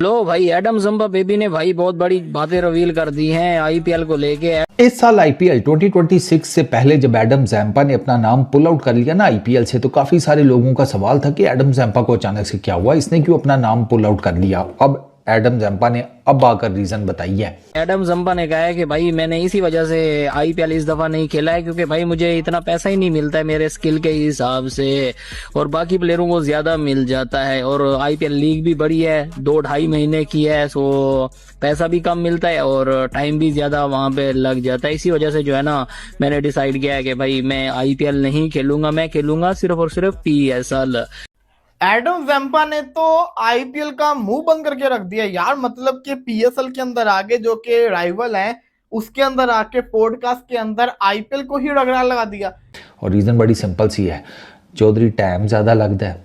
लो भाई, Adam Zampa baby ने भाई बहुत बड़ी बातें रिवील कर दी हैं आईपीएल को लेके। इस साल आईपीएल 2026 से पहले जब एडम जैम्पा ने अपना नाम पुल आउट कर लिया ना आईपीएल से, तो काफी सारे लोगों का सवाल था कि एडम जैम्पा को अचानक से क्या हुआ, इसने क्यों अपना नाम पुल आउट कर लिया। अब एडम जैम्पा ने अब आकर रीजन बताई है। एडम जम्पा ने कहा है कि भाई मैंने इसी वजह से आईपीएल इस दफा नहीं खेला है क्योंकि भाई मुझे इतना पैसा ही नहीं मिलता है मेरे स्किल के हिसाब से, और बाकी प्लेयरों को ज्यादा मिल जाता है। और आईपीएल लीग भी बड़ी है, 2-2.5 महीने की है, सो पैसा भी कम मिलता है और टाइम भी ज्यादा वहां पे लग जाता है। इसी वजह से जो है ना, मैंने डिसाइड किया है कि भाई मैं आईपीएल नहीं खेलूंगा, मैं खेलूंगा सिर्फ और सिर्फ पीएसएल। एडम जैम्पा ने तो आईपीएल का मुंह बंद करके रख दिया यार। मतलब कि पीएसएल के अंदर आगे जो कि राइवल है उसके अंदर आके पॉडकास्ट के अंदर आईपीएल को ही रगड़ा लगा दिया। और रीजन बड़ी सिंपल सी है, चौधरी टाइम ज्यादा लगता है,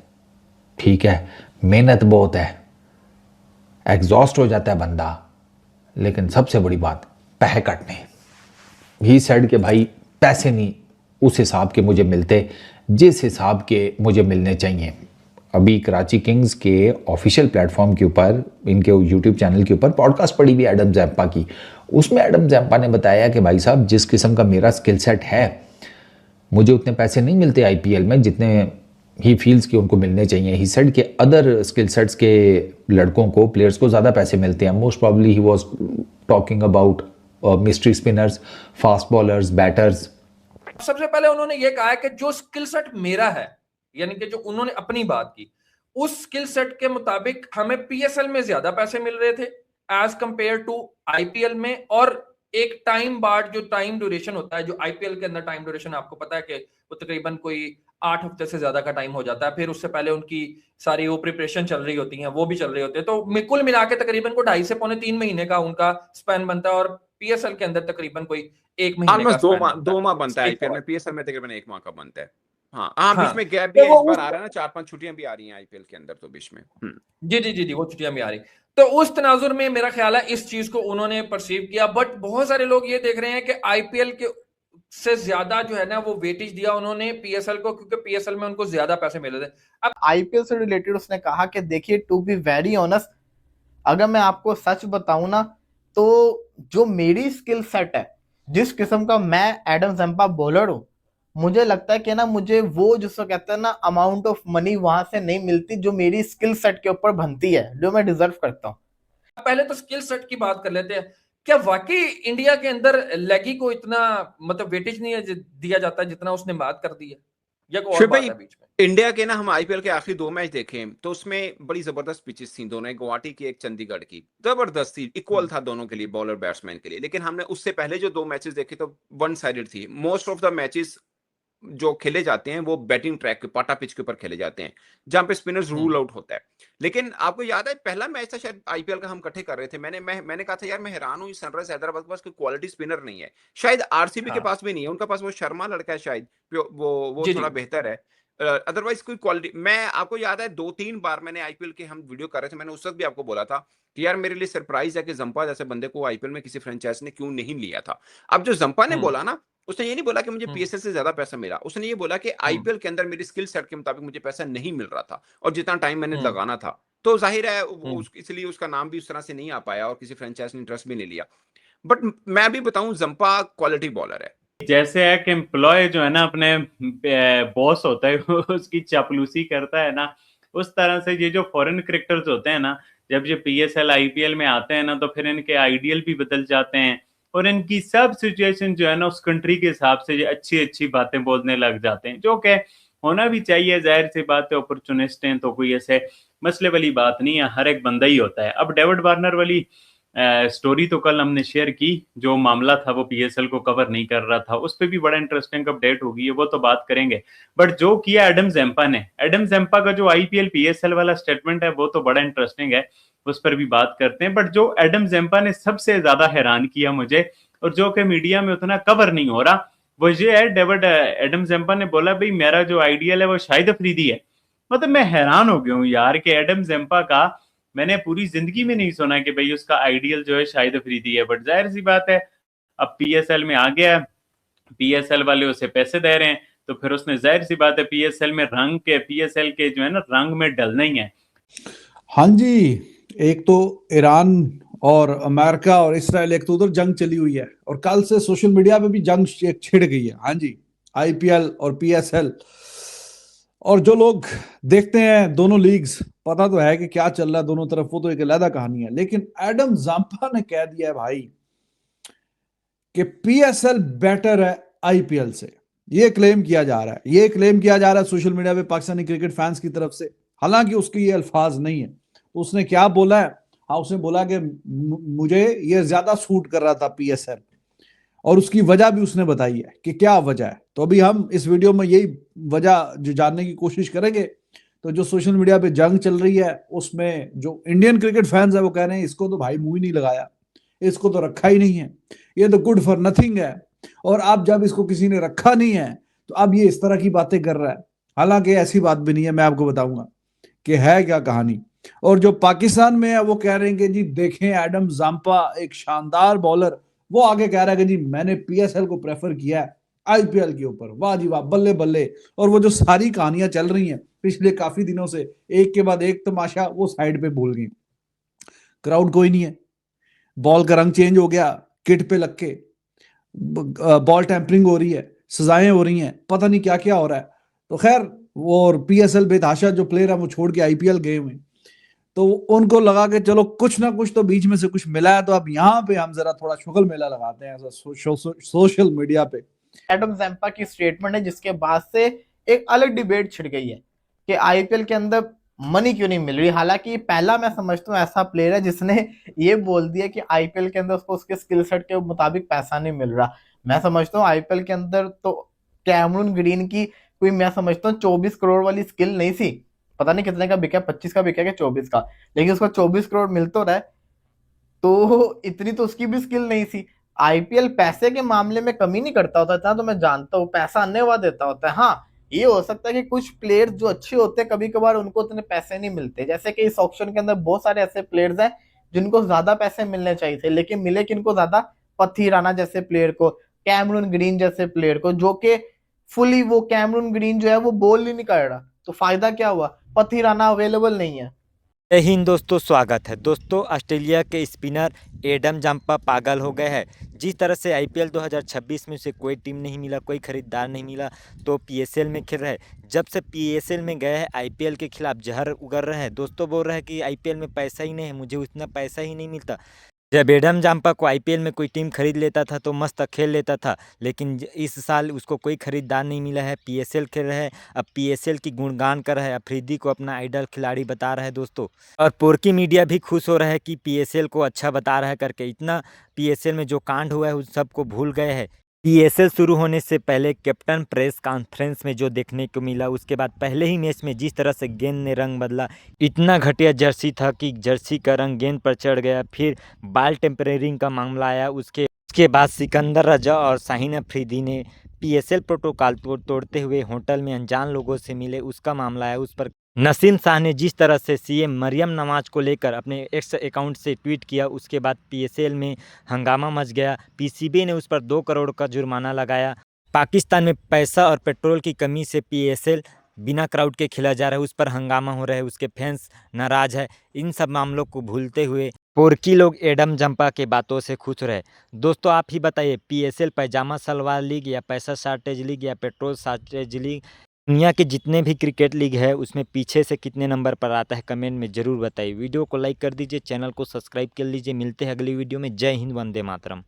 ठीक है, मेहनत बहुत है, एग्जॉस्ट हो जाता है बंदा, लेकिन सबसे बड़ी बात पैसे कटने। ही सेड कि भाई पैसे नहीं उस हिसाब के मुझे मिलते जिस हिसाब के मुझे मिलने चाहिए। अभी कराची किंग्स के ऑफिशियल प्लेटफॉर्म के ऊपर, इनके यूट्यूब चैनल के ऊपर पॉडकास्ट पड़ी हुई एडम जैम्पा की। उसमें एडम जैम्पा ने बताया कि भाई साहब, जिस किस्म का मेरा स्किल सेट है, मुझे उतने पैसे नहीं मिलते आईपीएल में जितने ही फील्स के उनको मिलने चाहिए। ही सेड के अदर स्किल सेट्स के लड़कों को, प्लेयर्स को ज़्यादा पैसे मिलते हैं। Most probably he was talking about mystery spinners, fast bowlers, batters. सबसे पहले उन्होंने ये कहा है कि जो स्किल सेट मेरा है, यानी कि जो उन्होंने अपनी बात की, उस स्किल सेट के मुताबिक हमें पीएसएल में ज्यादा पैसे मिल रहे थे एज कंपेयर टू आईपीएल में। और एक टाइम बाद जो टाइम ड्यूरेशन होता है, जो आईपीएल के अंदर टाइम ड्यूरेशन आपको पता है कि वो तकरीबन कोई 8 हफ्ते से ज्यादा का टाइम हो जाता है। फिर उससे पहले उनकी सारी वो प्रिपरेशन चल रही होती है, वो भी चल रही होती है। तो कुल मिला के तकरीबन को 2.5 से पौने 3 महीने का उनका स्पैन बनता है। और पीएसएल के अंदर तकरीबन कोई 1 महीने का ऑलमोस्ट 2 माह बनता है आईपीएल में, पीएसएल में तकरीबन 1 माह का बनता है। हाँ, बीच में गैप भी तो है, वो इस बार आ रहा है ना, 4-5 छुट्टियां भी आ रही हैं आईपीएल के अंदर तो बीच में। जी, वो छुट्टियां भी आ रही। तो उस तनाजुर में मेरा ख्याल है इस चीज को उन्होंने परसीव किया। बट बहुत सारे लोग ये देख रहे हैं कि आईपीएल के से ज्यादा जो है ना वो वेटेज दिया उन्होंने पीएसएल को, क्योंकि पीएसएल में उनको ज्यादा पैसे मिले थे। अब आईपीएल से रिलेटेड उसने कहा कि देखिए, टू बी वेरी ऑनेस्ट, अगर मैं आपको सच बताऊं ना, तो जो मेरी स्किल सेट है, जिस किस्म का मैं एडम जैम्पा बॉलर हूं, मुझे लगता है कि ना मुझे वो जिसको कहते हैं ना अमाउंट ऑफ मनी वहां से नहीं मिलती जो मेरी स्किल सेट के ऊपर बनती है, जो मैं डिजर्व करता हूं। पहले तो स्किल सेट की बात कर लेते हैं। क्या वाकई इंडिया के अंदर लेगी को इतना मतलब वेटेज नहीं दिया जाता जितना उसने बात कर दी है, या कोई और शिव बात भाई, है बीच में? इंडिया के ना, हम आईपीएल के आखिरी 2 मैच देखे तो उसमें बड़ी जबरदस्त पिचेस थी दोनों, एक गुवाहाटी की, एक चंडीगढ़ की। जबरदस्त थी, इक्वल था दोनों के लिए, बॉलर बैट्समैन के लिए। लेकिन हमने उससे पहले जो 2 मैचेस देखे तो वन साइडेड थी। मोस्ट ऑफ द मैचेस जो खेले जाते हैं वो बैटिंग ट्रैक पे, पाटा पिच के ऊपर खेले जाते हैं, जहां पे स्पिनर्स रूल आउट होता है। लेकिन आपको याद है पहला मैच था शायद आईपीएल का, हम इकट्ठे कर रहे थे, मैंने कहा था यार मैं हैरान हूं, सनराइज हैदराबाद के पास कोई क्वालिटी स्पिनर नहीं है। शायद आरसीबी के पास भी नहीं है, उनका पास वो शर्मा लड़का है शायद, वो जी थोड़ा बेहतर है। अदरवाइज कोई क्वालिटी, मैं आपको याद है 2-3 बार मैंने आईपीएल के, हम वीडियो कर रहे थे, मैंने उस वक्त भी आपको बोला था कि यार मेरे लिए सरप्राइज है कि जंपा जैसे बंदे को आईपीएल में किसी फ्रेंचाइज ने क्यों नहीं लिया था। अब जो जंपा ने बोला ना, उसने ये नहीं बोला कि मुझे पीएसएल से ज्यादा पैसा मिला, उसने ये बोला कि आईपीएल के अंदर मेरी स्किल सेट के मुताबिक मुझे पैसा नहीं मिल रहा था और जितना टाइम मैंने लगाना था। तो जाहिर है इसलिए उसका नाम भी उस तरह से नहीं आ पाया और किसी फ्रेंचाइज ने इंटरेस्ट भी नहीं लिया। बट मैं भी बताऊं, जंपा क्वालिटी बॉलर है। जैसे है कि एम्प्लॉय जो है ना अपने बॉस होता है उसकी चापलूसी करता है ना, उस तरह से ये जो फॉरेन क्रिकेटर्स होते हैं ना, जब ये पीएसएल आईपीएल में आते हैं ना, तो फिर इनके आइडियल भी बदल जाते हैं और इनकी सब सिचुएशन जो है ना उस कंट्री के हिसाब से ये अच्छी अच्छी बातें बोलने लग जाते हैं, जो कि होना भी चाहिए। जाहिर सी बात है, अपॉर्चुनिस्ट हैं तो कोई ऐसे मसले वाली बात नहीं है, हर एक बंदा ही होता है। अब डेविड वार्नर वाली स्टोरी तो कल हमने शेयर की, जो मामला था वो पीएसएल को कवर नहीं कर रहा था, उस पर भी बड़ा इंटरेस्टिंग अपडेट होगी है, वो तो बात करेंगे। बट जो किया एडम जैम्पा ने, एडम जैम्पा का जो आईपीएल पीएसएल वाला स्टेटमेंट है वो तो बड़ा इंटरेस्टिंग है, उस पर भी बात करते हैं। बट जो एडम जैम्पा ने सबसे ज्यादा हैरान किया मुझे, और जो कि मीडिया में उतना कवर नहीं हो रहा, वो ये है, एडम जैम्पा ने बोला भाई मेरा जो आइडियल है वो शाहिद अफरीदी है। मतलब मैं हैरान हो गया हूँ यार कि एडम जैम्पा का मैंने पूरी जिंदगी में नहीं सुना कि भाई उसका आइडियल जो है शाहिद अफरीदी है। बट जाहिर सी बात है, अब पीएसएल में आ गया, पीएसएल वाले उसे पैसे दे रहे हैं, तो फिर उसने जाहिर सी बात है पीएसएल में रंग के, पीएसएल के जो है ना रंग में डलना ही है। हाँ जी, एक तो ईरान और अमेरिका और इसराइल, एक तो उधर जंग चली हुई है और कल से सोशल मीडिया पे भी जंग एक छिड़ गई है। हाँ जी, आईपीएल और पीएसएल। और जो लोग देखते हैं दोनों लीग्स, पता तो है कि क्या चल रहा है दोनों तरफ, वो तो एक अलग कहानी है। लेकिन एडम जाम्पा ने कह दिया है भाई कि पीएसएल बेटर है आईपीएल से। ये क्लेम किया जा रहा है, ये क्लेम किया जा रहा है सोशल मीडिया पे पाकिस्तानी क्रिकेट फैंस की तरफ से। हालांकि उसके ये अल्फाज नहीं है। तो उसने क्या बोला है? हाँ, उसने बोला कि मुझे ये ज्यादा सूट कर रहा था पीएसएल, और उसकी वजह भी उसने बताई है कि क्या वजह है। तो अभी हम इस वीडियो में यही वजह जो जानने की कोशिश करेंगे। तो जो सोशल मीडिया पे जंग चल रही है उसमें जो इंडियन क्रिकेट फैंस है वो कह रहे हैं इसको तो भाई मुंह ही नहीं लगाया, इसको तो रखा ही नहीं है, ये तो गुड फॉर नथिंग है। और अब जब इसको किसी ने रखा नहीं है तो अब ये इस तरह की बातें कर रहा है। हालांकि ऐसी बात भी नहीं है, मैं आपको बताऊंगा कि है क्या कहानी। और जो पाकिस्तान में है वो कह रहे हैं कि जी देखें एडम जाम्पा एक शानदार बॉलर। वो आगे कह रहा है कि जी मैंने पीएसएल को प्रेफर किया है आईपीएल के ऊपर। वाह जी वाह, बल्ले बल्ले। और वो जो सारी कहानियां चल रही हैं पिछले काफी दिनों से, एक के बाद एक तमाशा, वो साइड पे भूल गई। क्राउड कोई नहीं है, बॉल का रंग चेंज हो गया किट पे लग के, बॉल टैंपरिंग हो रही है, सजाएं हो रही हैं, पता नहीं क्या क्या हो रहा है। तो खैर वो और पीएसएल बेतहाशा जो प्लेयर है वो छोड़ के आईपीएल गए हुए, तो उनको लगा कि चलो कुछ ना कुछ तो बीच में से कुछ मिला है, तो अब यहाँ पे हम जरा थोड़ा शुगल मेला लगाते हैं सोशल मीडिया पे। एडम जैम्पा की स्टेटमेंट है जिसके बाद से एक अलग डिबेट छिड़ गई है कि आईपीएल के अंदर मनी क्यों नहीं मिल रही। हालांकि पहला मैं समझता हूँ ऐसा प्लेयर है जिसने ये बोल दिया कि आईपीएल के अंदर उसको उसके स्किल सेट के मुताबिक पैसा नहीं मिल रहा। मैं समझता हूँ आईपीएल के अंदर तो कैमरून ग्रीन की कोई, मैं समझता हूँ 24 करोड़ वाली स्किल नहीं थी। पता नहीं कितने का बिका, 25 का बिका कि 24 का, लेकिन उसको 24 करोड़ मिल तो रहा है। तो इतनी तो उसकी भी स्किल नहीं थी। आईपीएल पैसे के मामले में कमी नहीं करता होता, इतना तो मैं जानता हूँ, पैसा आने हुआ देता होता है। हाँ, ये हो सकता है कि कुछ प्लेयर्स जो अच्छे होते हैं कभी कभार उनको उतने पैसे नहीं मिलते। जैसे कि इस ऑक्शन के अंदर बहुत सारे ऐसे प्लेयर्स हैं जिनको ज्यादा पैसे मिलने चाहिए थे, लेकिन मिले किनको ज्यादा? पथी राणा जैसे प्लेयर को, कैमरून ग्रीन जैसे प्लेयर को, जो कि फुली वो कैमरून ग्रीन जो है वो बॉल ही नहीं कर रहा। तो फायदा क्या हुआ? पथी राणा अवेलेबल नहीं है। जय हिंद दोस्तों, स्वागत है। दोस्तों, ऑस्ट्रेलिया के स्पिनर एडम जाम्पा पागल हो गए हैं। जिस तरह से आईपीएल 2026 में उसे कोई टीम नहीं मिला, कोई खरीदार नहीं मिला, तो पीएसएल में खेल रहे। जब से पीएसएल में गए हैं आईपीएल के खिलाफ जहर उगल रहे हैं। दोस्तों बोल रहे हैं कि आईपीएल में पैसा ही नहीं है, मुझे उतना पैसा ही नहीं मिलता। जब एडम जाम्पा को आईपीएल में कोई टीम खरीद लेता था तो मस्त खेल लेता था, लेकिन इस साल उसको कोई खरीदार नहीं मिला है। पीएसएल खेल रहे हैं, अब पीएसएल की गुणगान कर रहे हैं, अफरीदी को अपना आइडल खिलाड़ी बता रहे हैं दोस्तों। और पोर्की मीडिया भी खुश हो रहा है कि पीएसएल को अच्छा बता रहा है करके। इतना पीएसएल में जो कांड हुआ है उस सबको भूल गए हैं। पीएसएल शुरू होने से पहले कैप्टन प्रेस कॉन्फ्रेंस में जो देखने को मिला, उसके बाद पहले ही मैच में जिस तरह से गेंद ने रंग बदला, इतना घटिया जर्सी था कि जर्सी का रंग गेंद पर चढ़ गया। फिर बॉल टेम्परिंग का मामला आया, उसके बाद सिकंदर रजा और शाहीन अफरीदी ने पीएसएल प्रोटोकॉल तोड़ते हुए होटल में अनजान लोगों से मिले, उसका मामला आया। उस पर नसीम शाह ने जिस तरह से सीएम मरियम नवाज को लेकर अपने एक्स अकाउंट से ट्वीट किया, उसके बाद पीएसएल में हंगामा मच गया। पीसीबी ने उस पर 2 करोड़ का जुर्माना लगाया। पाकिस्तान में पैसा और पेट्रोल की कमी से पीएसएल बिना क्राउड के खेला जा रहा है, उस पर हंगामा हो रहा है, उसके फैंस नाराज है। इन सब मामलों को भूलते हुए पोर्की लोग एडम जाम्पा के बातों से खुश रहे। दोस्तों आप ही बताइए, पीएसएल पैजामा सलवार लीग या पैसा शार्टेज लीग या पेट्रोल शार्टेज लीग, दुनिया के जितने भी क्रिकेट लीग है उसमें पीछे से कितने नंबर पर आता है, कमेंट में ज़रूर बताइए। वीडियो को लाइक कर दीजिए, चैनल को सब्सक्राइब कर लीजिए। मिलते हैं अगली वीडियो में। जय हिंद, वंदे मातरम।